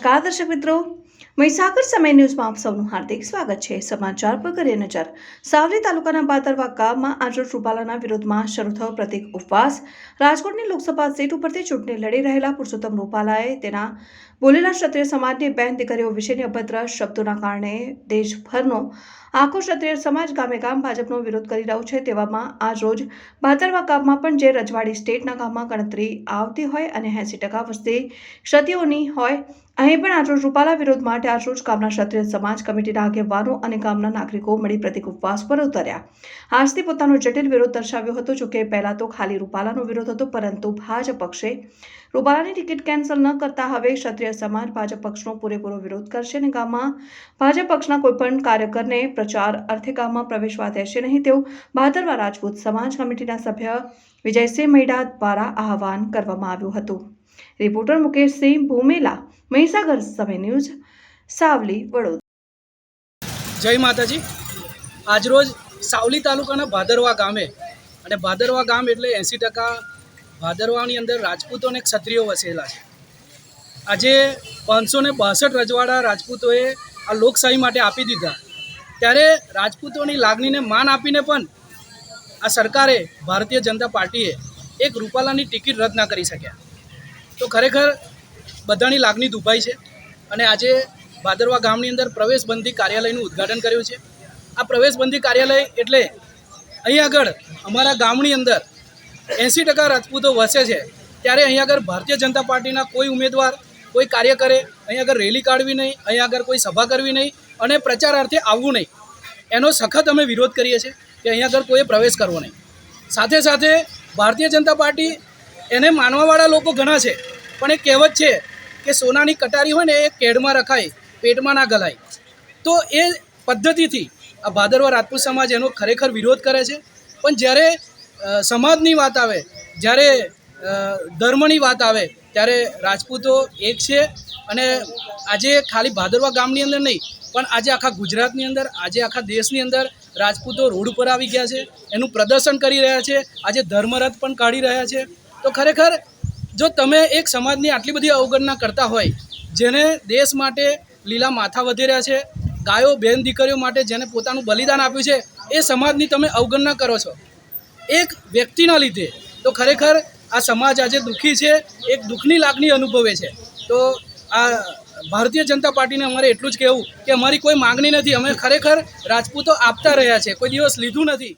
નમસ્કાર દર્શક મિત્રો, મહીસાગર સમય ન્યૂઝમાં આપ સૌનું હાર્દિક સ્વાગત છે। સમાચાર પર કરીએ નજર। સાવલી તાલુકાના બાતરવા ગામમાં આજરોજ રૂપાલાના વિરોધમાં શરૂ થયો પ્રતિક ઉપવાસ। રાજકોટની લોકસભા સીટ ઉપરથી ચૂંટણી લડી રહેલા પુરુષોત્તમ રૂપાલાએ તેના બોલેલા ક્ષત્રિય સમાજની બહેન દીકરીઓ વિશેની અભદ્ર શબ્દોના કારણે દેશભરનો આખો ક્ષત્રિય સમાજ ગામે ગામ ભાજપનો વિરોધ કરી રહ્યો છે। તેવામાં આજરોજ બાતરવા ગામમાં પણ જે રજવાડી સ્ટેટના ગામમાં ગણતરી આવતી હોય અને 80% વસ્તી ક્ષત્રિયોની હોય, અહીં પણ આજરોજ રૂપાલા વિરોધ માટે આજરોજ ગામના ક્ષત્રિય સમાજ કમિટીના આગેવાનો અને ગામના નાગરિકો મળી પ્રતિક ઉપવાસ પર ઉતર્યા। આજથી પોતાનો જટિલ વિરોધ દર્શાવ્યો હતો। જોકે પહેલા તો ખાલી રૂપાલાનો વિરોધ હતો, પરંતુ ભાજપ પક્ષે રૂપાલાની ટિકિટ કેન્સલ ન કરતા હવે ક્ષત્રિય સમાજ ભાજપ પક્ષનો પૂરેપૂરો વિરોધ કરશે અને ગામમાં ભાજપ પક્ષના કોઈપણ કાર્યકરને પ્રચાર અર્થે ગામમાં પ્રવેશવા દેશે નહીં તેવું ભાદરવા રાજપૂત સમાજ કમિટીના સભ્ય વિજયસિંહ મૈડા દ્વારા આહવાન કરવામાં આવ્યું હતું। રિપોર્ટર મુકેશસિંહ ભૂમેલા, મહીસાગર સમય ન્યૂઝ, સાવલી, વડોદરા। જય માતાજી। આજરોજ સાવલી તાલુકાના ભાદરવા ગામે, અને ભાદરવા ગામ એટલે 80% ભાદરવાની અંદર રાજપૂતો અને ક્ષત્રિયો વસેલા છે। આજે 562 રજવાડા રાજપૂતોએ આ લોકશાહી માટે આપી દીધા, ત્યારે રાજપૂતોની લાગણીને માન આપીને પણ આ સરકારે, ભારતીય જનતા પાર્ટીએ એક રૂપાલાની ટિકિટ રદ ના કરી શક્યા। તો ખરેખર બધાની લાગણી દુભાઈ છે અને આજે ભાદરવા ગામની અંદર પ્રવેશબંધી કાર્યાલયનું ઉદ્ઘાટન કર્યું છે। આ પ્રવેશબંધી કાર્યાલય એટલે અહીં આગળ અમારા ગામની અંદર 80% રાજપૂતો વસે છે, ત્યારે અહીં આગળ ભારતીય જનતા પાર્ટીના કોઈ ઉમેદવાર, કોઈ કાર્યકરે અહીં આગળ રેલી કાઢવી નહીં, અહીં આગળ કોઈ સભા કરવી નહીં અને પ્રચાર અર્થે આવવું નહીં, એનો સખત અમે વિરોધ કરીએ છીએ કે અહીં આગળ કોઈએ પ્રવેશ કરવો નહીં। સાથે સાથે ભારતીય જનતા પાર્ટી એને માનવાવાળા લોકો ઘણા છે, પણ એ કહેવત છે કે સોનાની કટારી હોય ને એ કેડમાં રખાય, પેટમાં ના ગલાય। તો એ પદ્ધતિથી આ ભાદરવા રાજપૂત સમાજ એનો ખરેખર વિરોધ કરે છે। પણ જ્યારે સમાજની વાત આવે, જ્યારે ધર્મની વાત આવે, ત્યારે રાજપૂતો એક છે અને આજે ખાલી ભાદરવા ગામની અંદર નહીં, પણ આજે આખા ગુજરાતની અંદર, આજે આખા દેશની અંદર રાજપૂતો રોડ ઉપર આવી ગયા છે, એનું પ્રદર્શન કરી રહ્યા છે, આજે ધર્મરથ પણ કાઢી રહ્યા છે। તો ખરેખર જો તમે એક સમાજની આટલી બધી અવગણના કરતા હોય, જેને દેશ માટે લીલા માથા વધેર્યા છે, ગાયો બહેન દીકરીઓ માટે જેને પોતાનું બલિદાન આપ્યું છે, એ સમાજની તમે અવગણના કરો છો એક વ્યક્તિના લીધે, તો ખરેખર આ સમાજ આજે દુઃખી છે, એક દુઃખની લાગણી અનુભવે છે। તો આ ભારતીય જનતા પાર્ટીને અમારે એટલું જ કહેવું કે અમારી કોઈ માગણી નથી, અમે ખરેખર રાજપૂતો આપતા રહ્યા છે, કોઈ દિવસ લીધું નથી।